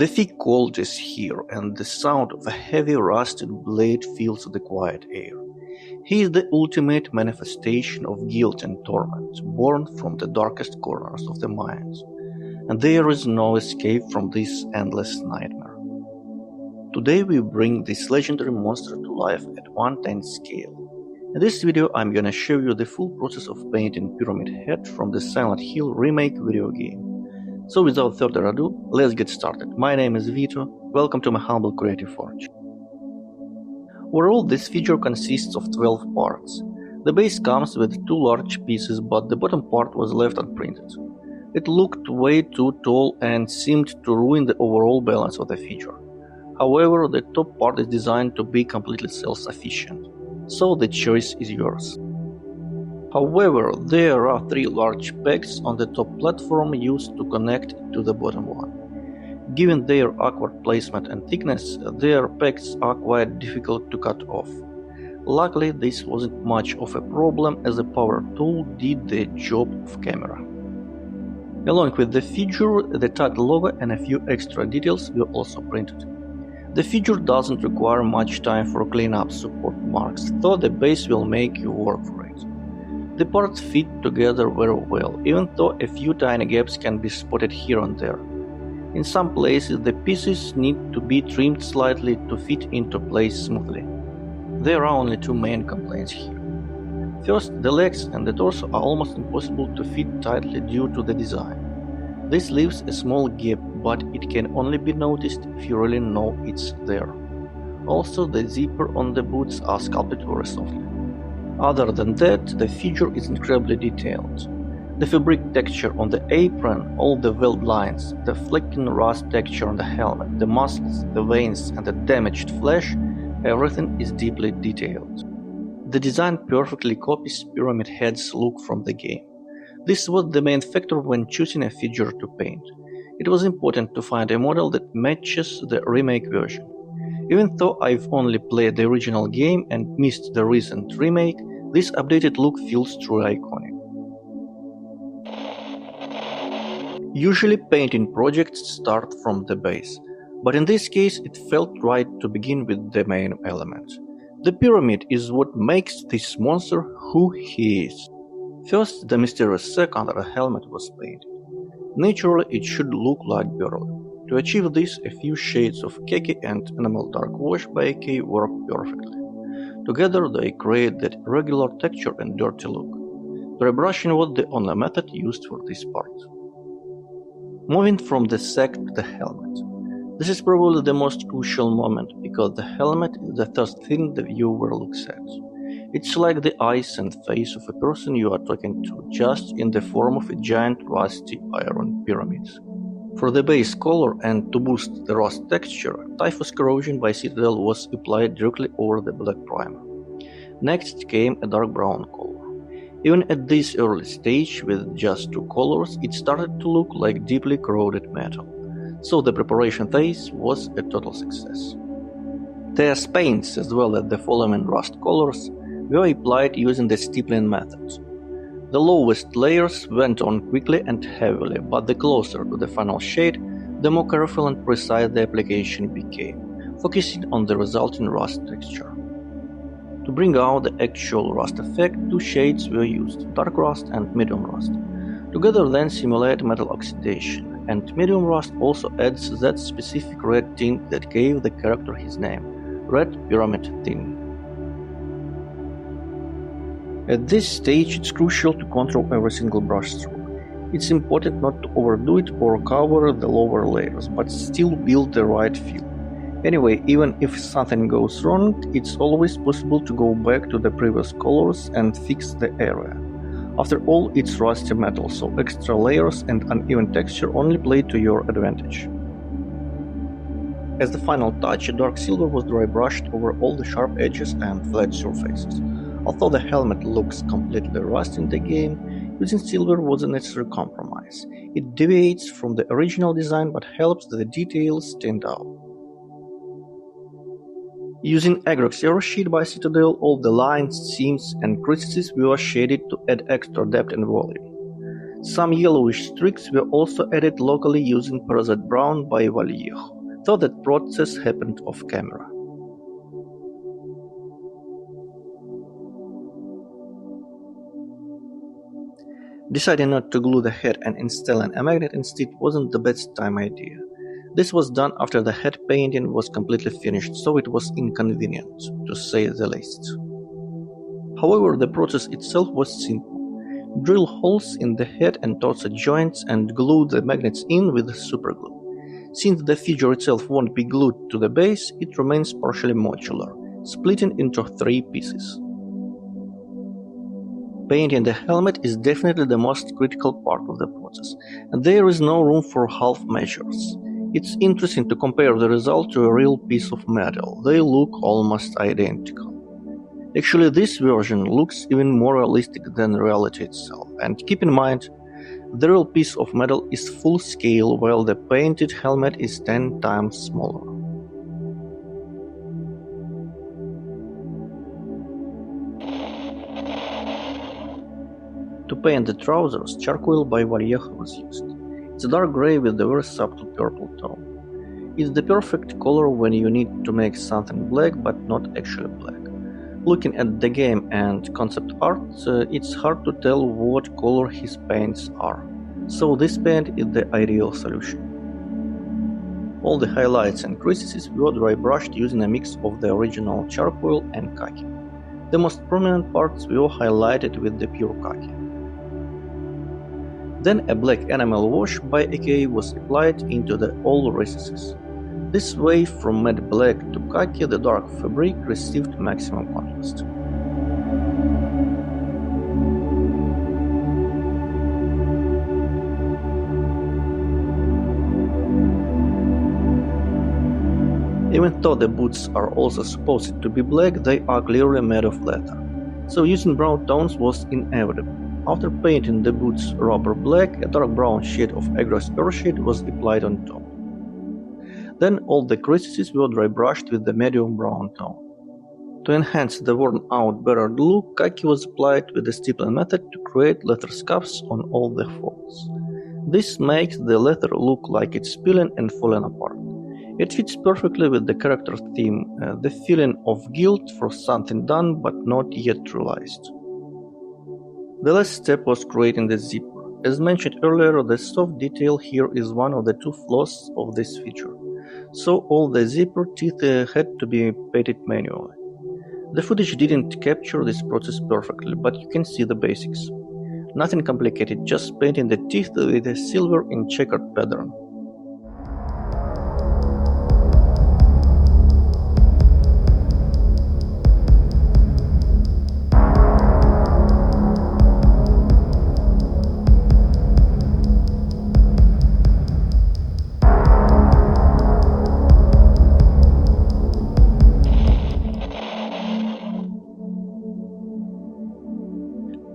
The thick cold is here, and the sound of a heavy rusted blade fills the quiet air. He is the ultimate manifestation of guilt and torment, born from the darkest corners of the mines, and there is no escape from this endless nightmare. Today we bring this legendary monster to life at 1/10 scale. In this video I'm gonna show you the full process of painting Pyramid Head from the Silent Hill remake video game. So without further ado, let's get started. My name is Vito, welcome to my humble creative forge. Overall, this figure consists of 12 parts. The base comes with 2 large pieces, but the bottom part was left unprinted. It looked way too tall and seemed to ruin the overall balance of the figure. However, the top part is designed to be completely self-sufficient, so the choice is yours. However, there are 3 large pegs on the top platform used to connect to the bottom one. Given their awkward placement and thickness, their pegs are quite difficult to cut off. Luckily, this wasn't much of a problem as a power tool did the job of camera. Along with the figure, the title logo and a few extra details were also printed. The figure doesn't require much time for cleanup support marks, though the base will make you work for it. The parts fit together very well, even though a few tiny gaps can be spotted here and there. In some places, the pieces need to be trimmed slightly to fit into place smoothly. There are only 2 main complaints here. First, the legs and the torso are almost impossible to fit tightly due to the design. This leaves a small gap, but it can only be noticed if you really know it's there. Also, the zipper on the boots are sculpted very softly. Other than that, the figure is incredibly detailed. The fabric texture on the apron, all the weld lines, the flecking rust texture on the helmet, the muscles, the veins and the damaged flesh, everything is deeply detailed. The design perfectly copies Pyramid Head's look from the game. This was the main factor when choosing a figure to paint. It was important to find a model that matches the remake version. Even though I've only played the original game and missed the recent remake, this updated look feels truly iconic. Usually painting projects start from the base, but in this case it felt right to begin with the main element. The pyramid is what makes this monster who he is. First, the mysterious sack under the helmet was painted. Naturally, it should look like burlap. To achieve this, a few shades of khaki and enamel dark wash by AK work perfectly. Together they create that irregular texture and dirty look. Dry brushing was the only method used for this part. Moving from the sack to the helmet. This is probably the most crucial moment, because the helmet is the first thing the viewer looks at. It's like the eyes and face of a person you are talking to, just in the form of a giant rusty iron pyramid. For the base color and to boost the rust texture, Typhus Corrosion by Citadel was applied directly over the black primer. Next came a dark brown color. Even at this early stage, with just 2 colors, it started to look like deeply corroded metal, so the preparation phase was a total success. Test paints, as well as the following rust colors, were applied using the stippling method. The lowest layers went on quickly and heavily, but the closer to the final shade, the more careful and precise the application became, focusing on the resulting rust texture. To bring out the actual rust effect, 2 shades were used, dark rust and medium rust. Together then simulate metal oxidation, and medium rust also adds that specific red tint that gave the character his name, Red Pyramid Tint. At this stage, it's crucial to control every single brush stroke. It's important not to overdo it or cover the lower layers, but still build the right feel. Anyway, even if something goes wrong, it's always possible to go back to the previous colors and fix the area. After all, it's rusty metal, so extra layers and uneven texture only play to your advantage. As the final touch, dark silver was dry brushed over all the sharp edges and flat surfaces. Although the helmet looks completely rusty in the game, using silver was a necessary compromise. It deviates from the original design but helps the details stand out. Using Agrox Aero Sheet by Citadel, all the lines, seams and creases were shaded to add extra depth and volume. Some yellowish streaks were also added locally using Parasite Brown by Vallejo. though that process happened off camera. Deciding not to glue the head and installing a magnet instead wasn't the best time idea. This was done after the head painting was completely finished, so it was inconvenient, to say the least. However, the process itself was simple. Drill holes in the head and torso joints and glue the magnets in with superglue. Since the figure itself won't be glued to the base, it remains partially modular, splitting into 3 pieces. Painting the helmet is definitely the most critical part of the process, and there is no room for half measures. It's interesting to compare the result to a real piece of metal. They look almost identical. Actually, this version looks even more realistic than reality itself, and keep in mind, the real piece of metal is full scale while the painted helmet is 10 times smaller. To paint the trousers, charcoal by Vallejo was used. It's dark grey with a very subtle purple tone. It's the perfect color when you need to make something black but not actually black. Looking at the game and concept art, it's hard to tell what color his paints are, so this paint is the ideal solution. All the highlights and creases were dry brushed using a mix of the original charcoal and khaki. The most prominent parts were highlighted with the pure khaki. Then a black enamel wash by AK was applied into all recesses. This way, from matte black to khaki, the dark fabric received maximum contrast. Even though the boots are also supposed to be black, they are clearly made of leather, so using brown tones was inevitable. After painting the boots rubber black, a dark brown shade of aggress earthshade was applied on top. Then all the creases were dry brushed with the medium brown tone. To enhance the worn-out battered look, khaki was applied with the stippling method to create leather scuffs on all the folds. This makes the leather look like it's peeling and falling apart. It fits perfectly with the character theme, the feeling of guilt for something done but not yet realized. The last step was creating the zipper. As mentioned earlier, the soft detail here is one of the 2 flaws of this feature, so all the zipper teeth had to be painted manually. The footage didn't capture this process perfectly, but you can see the basics. Nothing complicated, just painting the teeth with a silver in checkered pattern.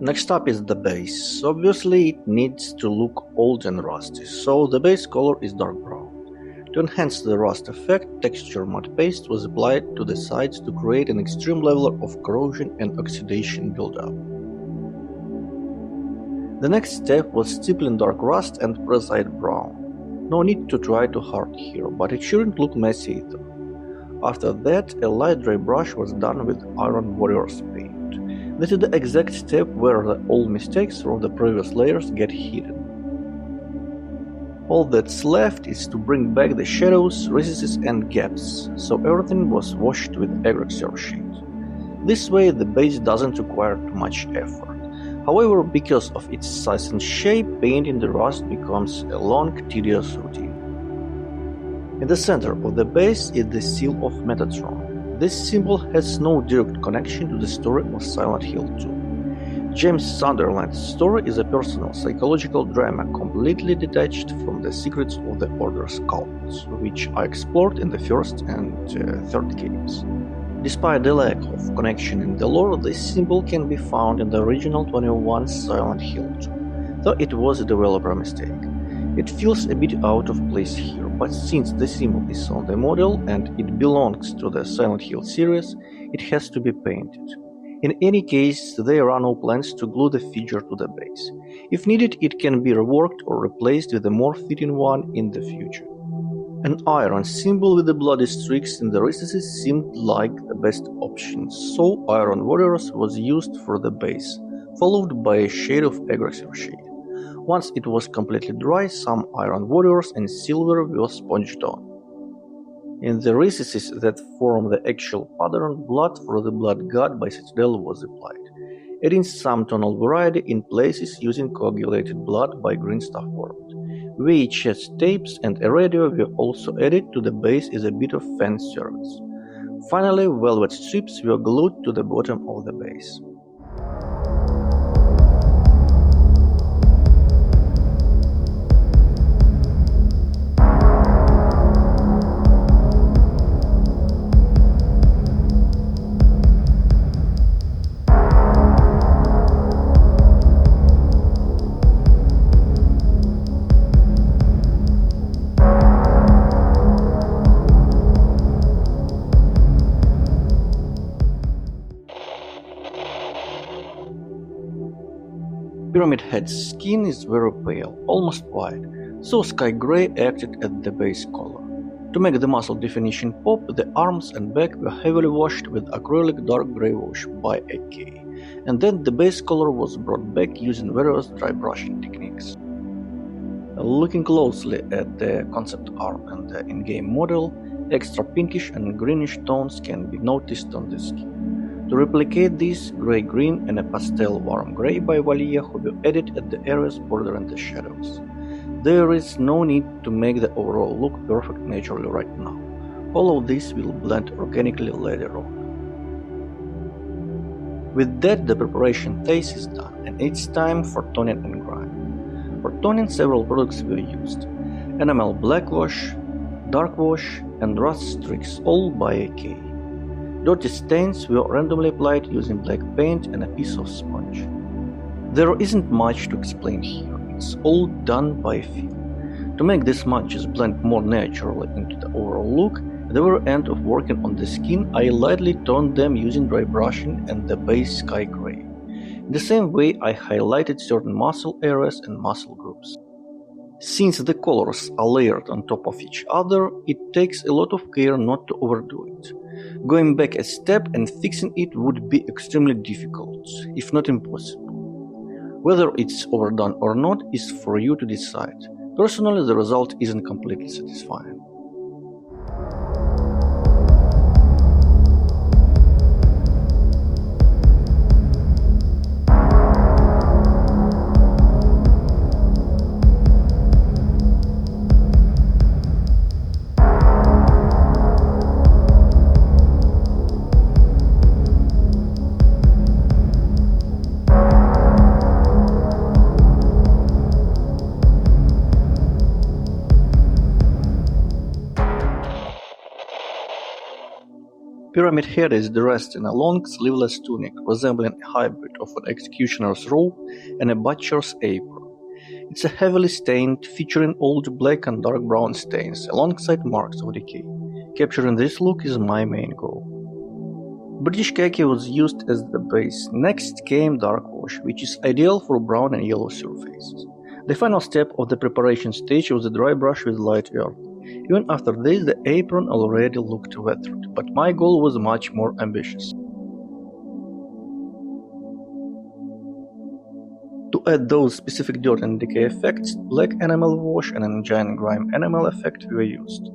Next up is the base. Obviously it needs to look old and rusty, so the base color is dark brown. To enhance the rust effect, texture matte paste was applied to the sides to create an extreme level of corrosion and oxidation buildup. The next step was stippling dark rust and pressite brown. No need to try too hard here, but it shouldn't look messy either. After that, a light dry brush was done with Iron Warrior's paint. This is the exact step where all mistakes from the previous layers get hidden. All that's left is to bring back the shadows, recesses and gaps, so everything was washed with aggress earthshade. This way the base doesn't require too much effort. However, because of its size and shape, painting the rust becomes a long, tedious routine. In the center of the base is the seal of Metatron. This symbol has no direct connection to the story of Silent Hill 2. James Sunderland's story is a personal psychological drama completely detached from the secrets of the Order's cult, which are explored in the first and third games. Despite the lack of connection in the lore, this symbol can be found in the original 21 Silent Hill 2, though it was a developer mistake. It feels a bit out of place here, but since the symbol is on the model and it belongs to the Silent Hill series, it has to be painted. In any case, there are no plans to glue the figure to the base. If needed, it can be reworked or replaced with a more fitting one in the future. An iron symbol with the bloody streaks in the recesses seemed like the best option, so Iron Warriors was used for the base, followed by a shade of aggressive shade. Once it was completely dry, some Iron Warriors and silver were sponged on. In the recesses that form the actual pattern, blood for the blood god by Citadel was applied, adding some tonal variety in places using coagulated blood by Green Stuff World. VHS tapes and a radio were also added to the base as a bit of fan service. Finally, velvet strips were glued to the bottom of the base. Pyramid Head's skin is very pale, almost white, so sky gray acted as the base color. To make the muscle definition pop, the arms and back were heavily washed with acrylic dark gray wash by AK, and then the base color was brought back using various dry brushing techniques. Looking closely at the concept arm and the in-game model, extra pinkish and greenish tones can be noticed on the skin. To replicate this, gray-green and a pastel warm gray by Vallejo were added at the areas bordering the shadows. There is no need to make the overall look perfect naturally right now. All of this will blend organically later on. With that, the preparation phase is done, and it's time for toning and grime. For toning, several products were used: enamel black wash, dark wash, and rust streaks, all by AK. Dirty stains were randomly applied using black paint and a piece of sponge. There isn't much to explain here, it's all done by feel. To make the smudges blend more naturally into the overall look, at the very end of working on the skin, I lightly toned them using dry brushing and the base sky gray. In the same way, I highlighted certain muscle areas and muscle groups. Since the colors are layered on top of each other, it takes a lot of care not to overdo it. Going back a step and fixing it would be extremely difficult, if not impossible. Whether it's overdone or not is for you to decide. Personally, the result isn't completely satisfying. Pyramid Head is dressed in a long sleeveless tunic resembling a hybrid of an executioner's robe and a butcher's apron. It's a heavily stained, featuring old black and dark brown stains alongside marks of decay. Capturing this look is my main goal. British khaki was used as the base. Next came dark wash, which is ideal for brown and yellow surfaces. The final step of the preparation stage was the dry brush with light earth. Even after this, the apron already looked weathered, but my goal was much more ambitious. To add those specific dirt and decay effects, black enamel wash and an engine grime enamel effect were used.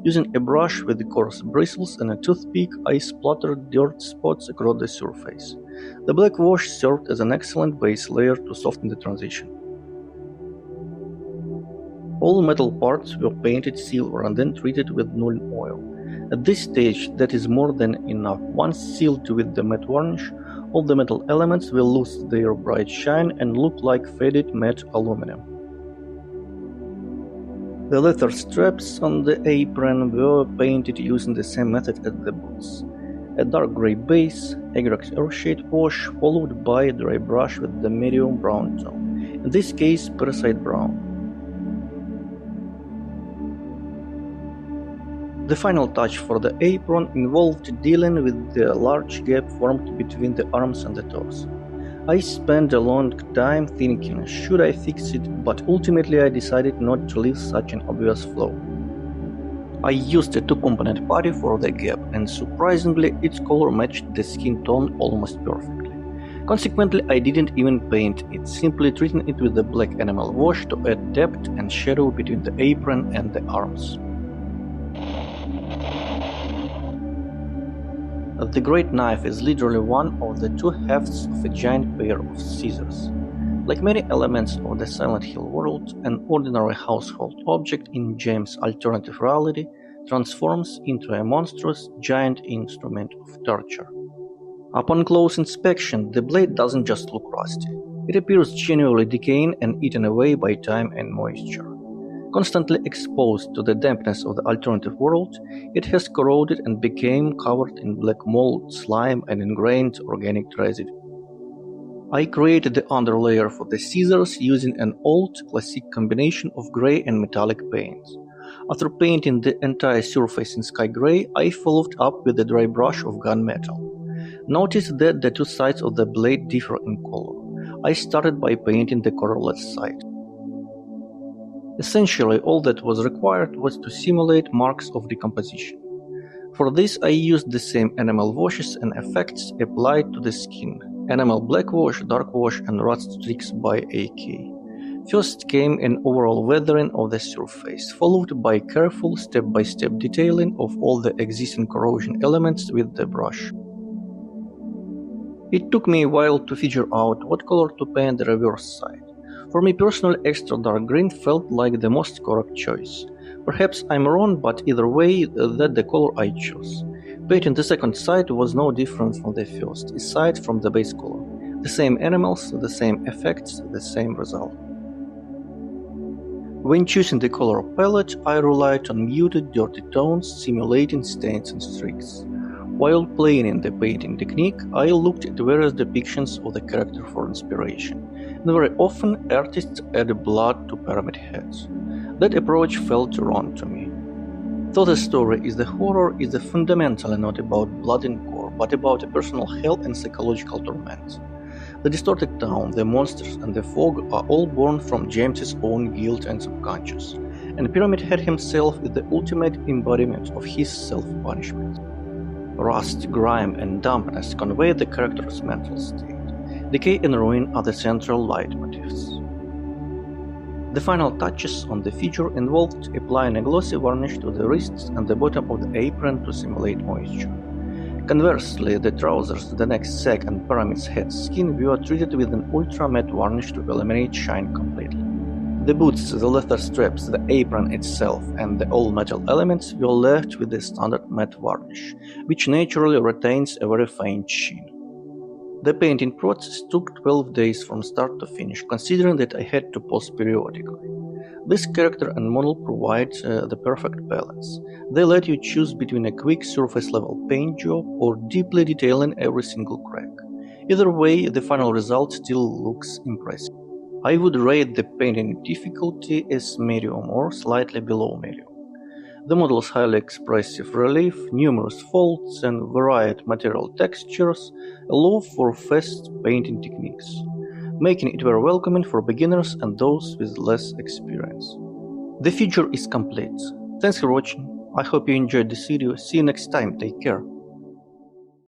Using a brush with coarse bristles and a toothpick, I splattered dirt spots across the surface. The black wash served as an excellent base layer to soften the transition. All metal parts were painted silver and then treated with null oil. At this stage, that is more than enough. Once sealed with the matte varnish, all the metal elements will lose their bright shine and look like faded matte aluminum. The leather straps on the apron were painted using the same method as the boots. A dark gray base, Agrax Earthshade wash, followed by a dry brush with the medium brown tone, in this case Parasite Brown. The final touch for the apron involved dealing with the large gap formed between the arms and the torso. I spent a long time thinking, should I fix it, but ultimately I decided not to leave such an obvious flaw. I used a two-component putty for the gap, and surprisingly, its color matched the skin tone almost perfectly. Consequently, I didn't even paint it, simply treating it with the black enamel wash to add depth and shadow between the apron and the arms. The great knife is literally one of the two halves of a giant pair of scissors. Like many elements of the Silent Hill world, an ordinary household object in James' alternative reality transforms into a monstrous giant instrument of torture. Upon close inspection, the blade doesn't just look rusty. It appears genuinely decaying and eaten away by time and moisture. Constantly exposed to the dampness of the alternative world, it has corroded and became covered in black mold, slime, and ingrained organic residue. I created the underlayer for the scissors using an old, classic combination of gray and metallic paints. After painting the entire surface in sky gray, I followed up with a dry brush of gunmetal. Notice that the two sides of the blade differ in color. I started by painting the colorless side. Essentially, all that was required was to simulate marks of decomposition. For this, I used the same enamel washes and effects applied to the skin: enamel black wash, dark wash, and rust streaks by AK. First came an overall weathering of the surface, followed by careful step-by-step detailing of all the existing corrosion elements with the brush. It took me a while to figure out what color to paint the reverse side. For me personally, extra dark green felt like the most correct choice. Perhaps I'm wrong, but either way, that's the color I chose. Painting the second side was no different from the first, aside from the base color. The same animals, the same effects, the same result. When choosing the color palette, I relied on muted, dirty tones simulating stains and streaks. While playing in the painting technique, I looked at various depictions of the character for inspiration, and very often artists add blood to pyramid heads. That approach felt wrong to me. Though the story is the horror is fundamentally not about blood and gore, but about a personal hell and psychological torment. The distorted town, the monsters, and the fog are all born from James's own guilt and subconscious, and Pyramid Head himself is the ultimate embodiment of his self-punishment. Rust, grime, and dampness convey the character's mental state. Decay and ruin are the central leitmotifs. The final touches on the figure involved applying a glossy varnish to the wrists and the bottom of the apron to simulate moisture. Conversely, the trousers, the neck sack, and Pyramid's head skin were treated with an ultra-matte varnish to eliminate shine completely. The boots, the leather straps, the apron itself, and the all-metal elements were left with the standard matte varnish, which naturally retains a very faint sheen. The painting process took 12 days from start to finish, considering that I had to pause periodically. This character and model provide the perfect balance. They let you choose between a quick surface-level paint job or deeply detailing every single crack. Either way, the final result still looks impressive. I would rate the painting difficulty as medium or slightly below medium. The model's highly expressive relief, numerous folds, and varied material textures allow for fast painting techniques, making it very welcoming for beginners and those with less experience. The figure is complete. Thanks for watching. I hope you enjoyed this video. See you next time. Take care.